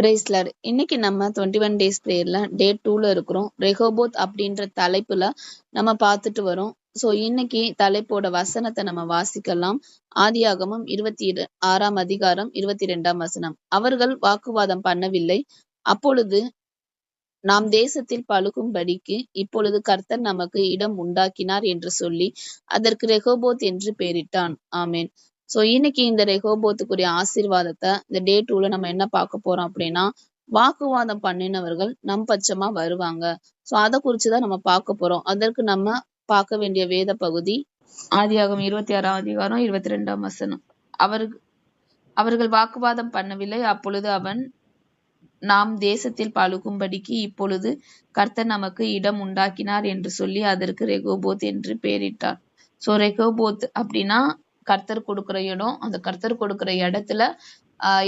Price Lord. இன்னைக்கு நம்ம 21 days பிரேயர்ல டே 2ல இருக்கிறோம். ரெஹோபோத் அப்படின்ற தலைப்புல நம்ம பார்த்துட்டு வரோம். ஸோ இன்னைக்கு தலைப்போட வசனத்தை நம்ம வாசிக்கலாம். ஆதியாகமம் 26ஆம் அதிகாரம் 22ஆம் வசனம். அவர்கள் வாக்குவாதம் பண்ணவில்லை. அப்பொழுது நாம் தேசத்தில் பழுகும்படிக்கு இப்பொழுது கர்த்தர் நமக்கு இடம் உண்டாக்கினார் என்று சொல்லி அதற்கு ரெஹோபோத் என்று பெயரிட்டான். ஆமேன். ஸோ இன்னைக்கு இந்த ரெஹோபோத்துக்குரிய ஆசீர்வாதத்தை இந்த டே 2ல நம்ம என்ன பார்க்க போறோம் அப்படின்னா, வாக்குவாதம் பண்ணினவர்கள் நம் பட்சமா வருவாங்க. ஸோ அதை குறிச்சுதான் நம்ம பார்க்க போறோம். அதற்கு நம்ம பார்க்க வேண்டிய வேத பகுதி ஆதியாகமம் 26ஆம் அதிகாரம் 22ஆம் வசனம். அவர்கள் வாக்குவாதம் பண்ணவில்லை. அப்பொழுது அவன் நாம் தேசத்தில் பழுகும்படிக்கு இப்பொழுது கர்த்தர் நமக்கு இடம் உண்டாக்கினார் என்று சொல்லி அதற்கு ரெகோபோத் என்று பெயரிட்டார். ஸோ ரெகோபோத் அப்படின்னா கர்த்தர் கொடுக்குற இடம். அந்த கர்த்தர் கொடுக்குற இடத்துல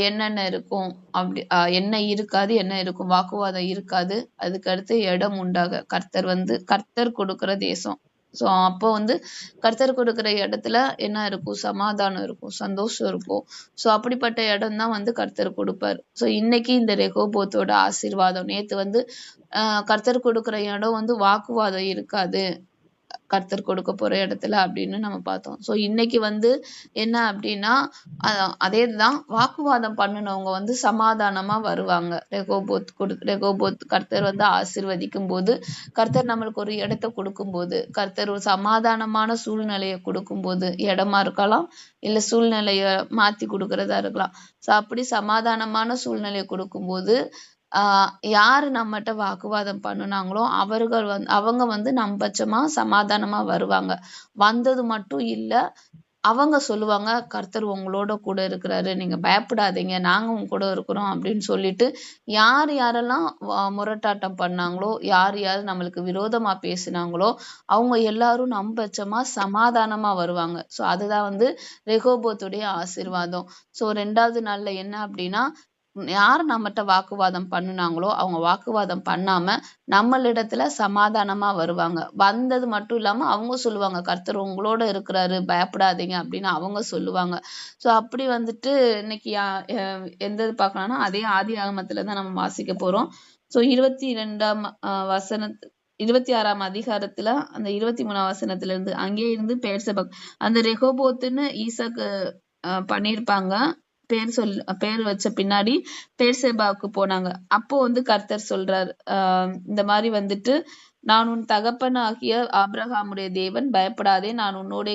என்னென்ன இருக்கும் அப்படி என்ன இருக்காது, என்ன இருக்கும், வாக்குவாதம் இருக்காது. அதுக்கு அடுத்து இடம் உண்டாக கர்த்தர் கொடுக்குற தேசம். ஸோ அப்போ கர்த்தர் கொடுக்குற இடத்துல என்ன இருக்கும், சமாதானம் இருக்கும், சந்தோஷம் இருக்கும். ஸோ அப்படிப்பட்ட இடம் தான் கர்த்தர் கொடுப்பார். ஸோ இன்னைக்கு இந்த ரெகோபோத்தோட ஆசீர்வாதம், நேத்து கர்த்தர் கொடுக்குற இடம் வாக்குவாதம் இருக்காது கர்த்தர் கொடுக்க போற இடத்துல அப்படின்னு நம்ம பார்த்தோம். ஸோ இன்னைக்கு என்ன அப்படின்னா அதேதான், வாக்குவாதம் பண்ணினவங்க சமாதானமா வருவாங்க. ரெகோபோத் கர்த்தர் ஆசீர்வதிக்கும் போது, கர்த்தர் நம்மளுக்கு ஒரு இடத்த கொடுக்கும் போது, கர்த்தர் ஒரு சமாதானமான சூழ்நிலையை கொடுக்கும் போது, இடமா இருக்கலாம் இல்ல சூழ்நிலைய மாத்தி கொடுக்கறதா இருக்கலாம். ஸோ அப்படி சமாதானமான சூழ்நிலையை கொடுக்கும்போது யாரு நம்மகிட்ட வாக்குவாதம் பண்ணுனாங்களோ அவங்க நம் பட்சமா சமாதானமா வருவாங்க. வந்தது மட்டும் இல்ல, அவங்க சொல்லுவாங்க, கர்த்தர் உங்களோட கூட இருக்கிறாரு, நீங்க பயப்படாதீங்க, நாங்க உங்க கூட இருக்கிறோம் அப்படின்னு சொல்லிட்டு யாரெல்லாம் முரட்டாட்டம் பண்ணாங்களோ, யார் நம்மளுக்கு விரோதமா பேசினாங்களோ அவங்க எல்லாரும் நம் பட்சமா சமாதானமா வருவாங்க. ஸோ அதுதான் ரெகோபோத்துடைய ஆசீர்வாதம். ஸோ 2வது நாள்ல என்ன அப்படின்னா, யார் நம்மகிட்ட வாக்குவாதம் பண்ணுனாங்களோ அவங்க வாக்குவாதம் பண்ணாம நம்மளிடத்துல சமாதானமா வருவாங்க. வந்தது மட்டும் இல்லாம அவங்க சொல்லுவாங்க, கர்த்தர் உங்களோட இருக்கிறாரு, பயப்படாதீங்க அப்படின்னு அவங்க சொல்லுவாங்க. ஸோ அப்படி இன்னைக்கு எந்த பார்க்கலாம்னா அதே ஆதியாகமத்துலதான் நம்ம வாசிக்க போறோம். ஸோ 22ஆம் வசனத்து 26ஆம் அதிகாரத்துல அந்த 23ஆம் வசனத்துல இருந்து அங்கே இருந்து பெயர்செபா அந்த ரெகோபோத்துன்னு ஈசாக்கு பண்ணியிருப்பாங்க. பேர் வச்ச பின்னாடி பெயர்செபாவுக்கு போனாங்க. அப்போ கர்த்தர் சொல்றார், இந்த மாதிரி நான் உன் தகப்பனாகிய ஆபிரகாமுடைய தேவன், பயப்படாதே, நான் உன்னோட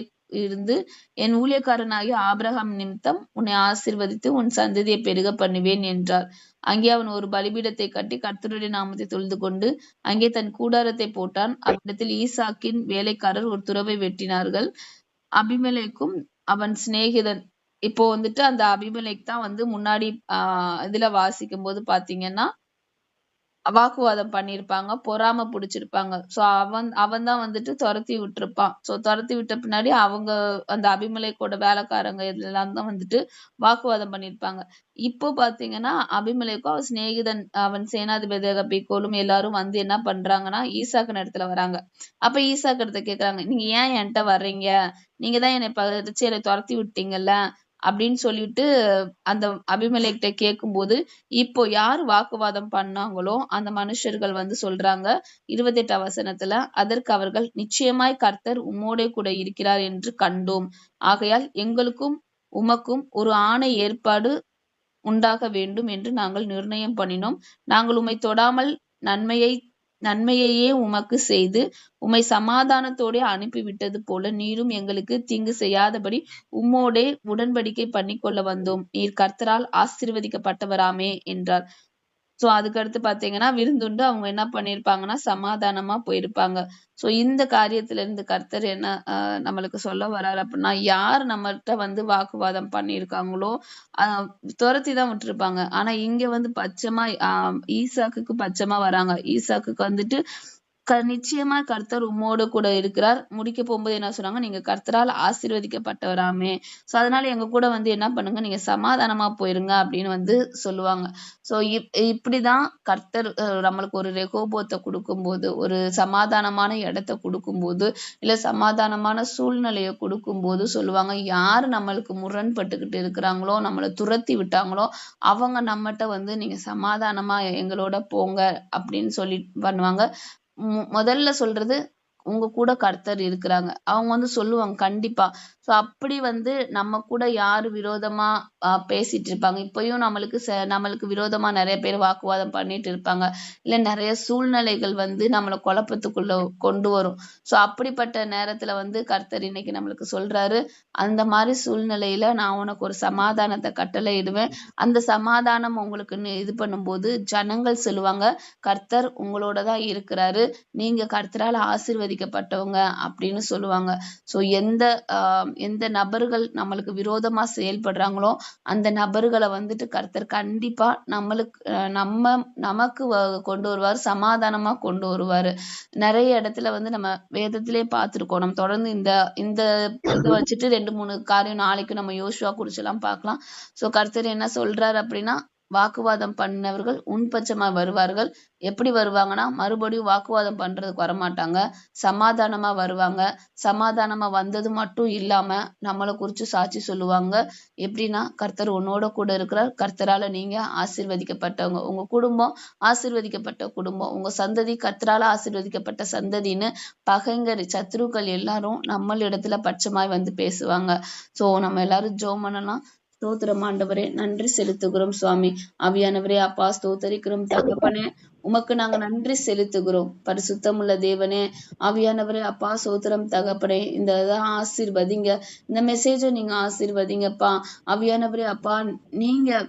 இருந்து என் ஊழியக்காரனாகிய ஆபிரகாம் நிமித்தம் உன்னை ஆசீர்வதித்து உன் சந்ததியை பெருக பண்ணுவேன் என்றார். அங்கே அவன் ஒரு பலிபீடத்தை கட்டி கர்த்தருடைய நாமத்தை தொழுது கொண்டு அங்கே தன் கூடாரத்தை போட்டான். அவ்விடத்தில் ஈசாக்கின் வேலைக்காரர் ஒரு துறவை வெட்டினார்கள். அபிமெலேக்கும் அவன் சிநேகிதன். இப்போ அந்த அபிமெலேக் தான் முன்னாடி இதுல வாசிக்கும் போது பாத்தீங்கன்னா வாக்குவாதம் பண்ணிருப்பாங்க, பொறாம பிடிச்சிருப்பாங்க. ஸோ அவன் தான் துரத்தி விட்டுருப்பான். ஸோ துரத்தி விட்ட பின்னாடி அவங்க அந்த அபிமெலேக்கோட வேலைக்காரங்க எல்லாம் தான் வாக்குவாதம் பண்ணிருப்பாங்க. இப்போ பாத்தீங்கன்னா அபிமெலேக்கும் அவன் சிநேகிதன் அவன் சேனாதிபதி பிகோலும் எல்லாரும் என்ன பண்றாங்கன்னா ஈசாக்கு இடத்துல வராங்க. அப்ப ஈசாக்கு இடத்த கேக்குறாங்க, நீங்க ஏன் என்கிட்ட வர்றீங்க, நீங்க தான் என்னை பறிச்சு என்னை துரத்தி விட்டீங்கல்ல அப்படின்னு சொல்லிட்டு அந்த அபிமெலேக்கிட்ட கேட்கும்போது, இப்போ யார் வாக்குவாதம் பண்ணாங்களோ அந்த மனுஷர்கள் சொல்றாங்க 28ஆம் வசனத்துல, அதற்கு அவர்கள், நிச்சயமாய் கர்த்தர் உம்மோடே கூட இருக்கிறார் என்று கண்டோம். ஆகையால் எங்களுக்கும் உமக்கும் ஒரு ஆணை ஏற்பாடு உண்டாக வேண்டும் என்று நாங்கள் நிர்ணயம் பண்ணினோம். நாங்கள் உம்மை தொடாமல் நன்மையையே உமக்கு செய்து உம்மை சமாதானத்தோடே அனுப்பிவிட்டது போல நீரும் எங்களுக்கு தீங்கு செய்யாதபடி உம்மோடே உடன்படிக்கை பண்ணிக்கொள்ள வந்தோம். நீர் கர்த்தரால் ஆசீர்வதிக்கப்பட்டவராமே என்றார். ஸோ அதுக்கடுத்து பாத்தீங்கன்னா விருந்துண்டு அவங்க என்ன பண்ணிருப்பாங்கன்னா சமாதானமா போயிருப்பாங்க. ஸோ இந்த காரியத்துல இருந்து கர்த்தர் என்ன நம்மளுக்கு சொல்ல வர்றாரு அப்படின்னா, யார் நம்மள்கிட்ட வாக்குவாதம் பண்ணியிருக்காங்களோ துரத்தி தான் விட்டுருப்பாங்க. ஆனா இங்க பட்சமா ஈசாக்குக்கு பட்சமா வராங்க. ஈசாக்குக்கு நிச்சயமா கர்த்தர் உம்மோடு கூட இருக்கிறார். முடிக்க போகும்போது என்ன சொன்னாங்க, நீங்க கர்த்தரால் ஆசீர்வதிக்கப்பட்டவராமே. சோ அதனால எங்க கூட வந்து என்ன பண்ணுங்க, நீங்க சமாதானமா போயிருங்க அப்படின்னு வந்து சொல்லுவாங்க. சோ இப்படிதான் கர்த்தர் நம்மளுக்கு ஒரு ரெகோபோத்தை கொடுக்கும்போது, ஒரு சமாதானமான இடத்த கொடுக்கும்போது, இல்ல சமாதானமான சூழ்நிலையை கொடுக்கும்போது சொல்லுவாங்க, யாரு நம்மளுக்கு முரண்பட்டுக்கிட்டு இருக்கிறாங்களோ, நம்மளை துரத்தி விட்டாங்களோ, அவங்க நம்மகிட்ட வந்து நீங்க சமாதானமா எங்களோட போங்க அப்படின்னு சொல்லி பண்ணுவாங்க. முதல்ல சொல்றது உங்க கூட கர்த்தர் இருக்கிறாங்க. அவங்க வந்து சொல்லுவாங்க கண்டிப்பா. சோ அப்படி வந்து நம்ம கூட யாரு விரோதமா பேசிட்டு இருப்பாங்க. இப்பயும் நம்மளுக்கு விரோதமா நிறைய பேர் வாக்குவாதம் பண்ணிட்டு இருப்பாங்க. இல்ல நிறைய சூழ்நிலைகள் வந்து நம்மளை குழப்பத்துக்குள்ள கொண்டு வரும். சோ அப்படிப்பட்ட நேரத்துல வந்து கர்த்தர் இன்னைக்கு நம்மளுக்கு சொல்றாரு, அந்த மாதிரி சூழ்நிலையில நான் உனக்கு ஒரு சமாதானத்தை கட்டளையிடுவேன். அந்த சமாதானம் உங்களுக்கு இது பண்ணும்போது ஜனங்கள் சொல்லுவாங்க, கர்த்தர் உங்களோட தான் இருக்கிறாரு, நீங்க கர்த்தரால ஆசீர்வதிக்கப்பட்டவங்க அப்படின்னு சொல்லுவாங்க. சோ எந்த நபர்கள் நம்மளுக்கு விரோதமா செயல்படுறாங்களோ அந்த நபர்களை வந்துட்டு கர்த்தர் கண்டிப்பா நமக்கு கொண்டு வருவார், சமாதானமா கொண்டு வருவாரு. நிறைய இடத்துல வந்து நம்ம வேதத்திலே பார்த்திருக்கோம். நம்ம தொடர்ந்து இந்த இந்த இதை வச்சுட்டு 2-3 காரியம் நாளைக்கு நம்ம யோசுவா குறிச்செல்லாம் பார்க்கலாம். சோ கர்த்தர் என்ன சொல்றாரு அப்படின்னா, வாக்குவாதம் பண்ணவர்கள் உன்பட்சமா வருவார்கள். எப்படி வருவாங்கன்னா, மறுபடியும் வாக்குவாதம் பண்றதுக்கு வரமாட்டாங்க, சமாதானமா வருவாங்க. சமாதானமா வந்தது மட்டும் இல்லாம நம்மளை குறிச்சு சாட்சி சொல்லுவாங்க. எப்படின்னா, கர்த்தர் உன்னோட கூட இருக்கிறார், கர்த்தரால நீங்க ஆசீர்வதிக்கப்பட்டவங்க, உங்க குடும்பம் ஆசீர்வதிக்கப்பட்ட குடும்பம், உங்க சந்ததி கர்த்தரால ஆசீர்வதிக்கப்பட்ட சந்ததின்னு பகைங்கர் சத்துருக்கள் எல்லாரும் நம்மளிடத்துல பட்சமாய் வந்து பேசுவாங்க. சோ நம்ம எல்லாரும் ஜெபம் பண்ணலாம். ஸ்தோத்திரம் ஆண்டவரே, நன்றி செலுத்துகிறோம் சுவாமி. ஆவியானவரே அப்பா ஸ்தோத்தரிக்கிறோம் தகப்பனே, உமக்கு நாங்க நன்றி செலுத்துகிறோம். பரிசுத்தமுள்ள தேவனே, ஆவியானவரே அப்பா ஸ்தோத்திரம் தகப்பனே, இந்த ஆசீர்வதிங்க, இந்த மெசேஜை நீங்க ஆசீர்வதிங்கப்பா. ஆவியானவரே அப்பா, நீங்க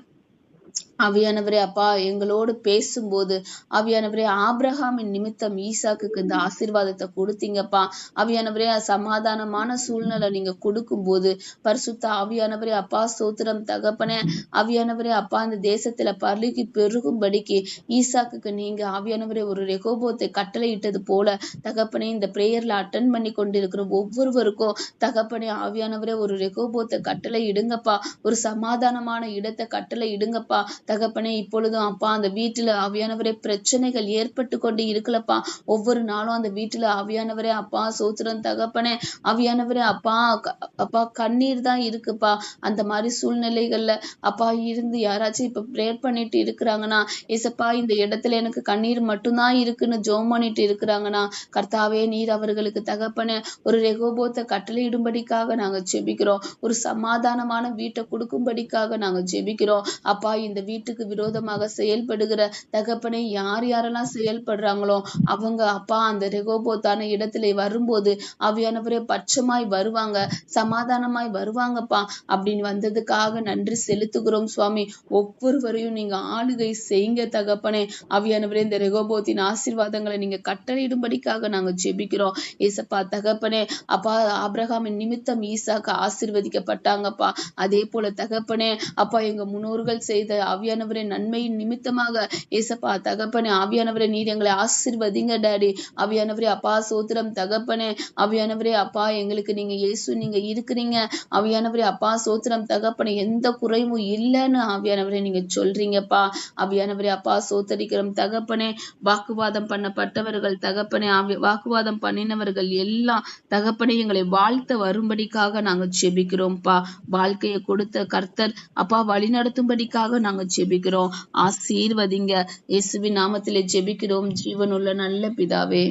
ஆவியானவரே அப்பா எங்களோடு பேசும்போது, ஆவியானவரே ஆபிரகாமின் நிமித்தம் ஈசாக்குக்கு இந்த ஆசீர்வாதத்தை கொடுத்தீங்கப்பா. ஆவியானவரே சமாதானமான சூழ்நிலை நீங்க கொடுக்கும்போது, பரிசுத்த ஆவியானவரே அப்பா ஸ்தோத்திரம் தகப்பனே, ஆவியானவரே அப்பா இந்த தேசத்துல பருகி பெருகும்படிக்கு ஈசாக்குக்கு நீங்க ஆவியானவரே ஒரு ரெகோபோத்தை கட்டளையிட்டது போல தகப்பனே, இந்த பிரேயர்ல அட்டன் பண்ணி கொண்டிருக்கிற ஒவ்வொருவருக்கும் தகப்பனே ஆவியானவரே ஒரு ரெகோபோத்தை கட்டளை இடுங்கப்பா, ஒரு சமாதானமான இடத்தை கட்டளை இடுங்கப்பா தகப்பனே. இப்பொழுதும் அப்பா அந்த வீட்டுல ஆவியானவரே பிரச்சனைகள் ஏற்பட்டு கொண்டு இருக்கலப்பா. ஒவ்வொரு நாளும் அந்த வீட்டுல ஆவியானவரே அப்பா சோத்திரம் தகப்பனே, ஆவியானவரே அப்பா கண்ணீர் தான் இருக்குப்பா. அந்த மாதிரி சூழ்நிலைகள்ல அப்பா இருந்து யாராச்சும் இப்ப பிரேயர் பண்ணிட்டு இருக்கிறாங்கன்னா, ஏசப்பா இந்த இடத்துல எனக்கு கண்ணீர் மட்டும்தான் இருக்குன்னு ஜெபம் பண்ணிட்டு இருக்கிறாங்கன்னா, கர்த்தாவே நீர் அவர்களுக்கு தகப்பனே ஒரு ரெகோபோத்தை கட்டளையிடும்படிக்காக நாங்க ஜெபிக்கிறோம். ஒரு சமாதானமான வீட்டை கொடுக்கும்படிக்காக நாங்க ஜெபிக்கிறோம் அப்பா. இந்த வீட்டுக்கு விரோதமாக செயல்படுகிற தகப்பனே யார் யாரெல்லாம் செயல்படுறாங்களோ அவங்க அப்பா அந்த ரெகோபோத்தான இடத்துல வரும்போது ஆவியானவரே பட்சமாய் வருவாங்க, சமாதானமாய் வருவாங்கப்பா. அப்படின்னு வந்ததுக்காக நன்றி செலுத்துகிறோம் சுவாமி. ஒவ்வொருவரையும் நீங்க ஆளுகை செய்யுங்க தகப்பனே. ஆவியானவரே இந்த ரெகோபோத்தின் ஆசீர்வாதங்களை நீங்க கட்டளையிடும்படிக்காக நாங்க ஜெபிக்கிறோம் ஏசப்பா தகப்பனே. அப்பா ஆபிரகாமின் நிமித்தம் ஈசாக்கு ஆசீர்வதிக்கப்பட்டாங்கப்பா. அதே போல தகப்பனே அப்பா எங்க முன்னோர்கள் செய்த ஆவியானவரே நன்மையின் நிமித்தமாக ஏசப்பா தகப்பனே ஆவியானவரே நீர் எங்களை ஆசீர்வதிங்க டாடி. ஆவியானவரே அப்பா சோத்திரம் தகப்பனே. ஆவியானவரே அப்பா எங்களுக்கு நீங்க இயேசு நீங்க இருக்கிறீங்க. ஆவியானவரே அப்பா சோத்திரம் தகப்பனே எந்த குறைவும் இல்லைன்னு ஆவியானவரே நீங்க சொல்றீங்கப்பா. ஆவியானவரே அப்பா சோத்தரிக்கிறோம் தகப்பனே. வாக்குவாதம் பண்ணப்பட்டவர்கள் தகப்பனே, வாக்குவாதம் பண்ணினவர்கள் எல்லாம் தகப்பனே எங்களை வாழ்த்த வரும்படிக்காக நாங்க ஜெபிக்கிறோம்ப்பா. வாழ்க்கையை கொடுத்த கர்த்தர் அப்பா வழி நடத்தும்படிக்காக நாங்க ஜெபிக்கிறோம். ஆசீர்வதிங்க. இயேசுவின் நாமத்திலே ஜெபிக்கிறோம் ஜீவனுள்ள நல்ல பிதாவே.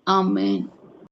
ஆமென்.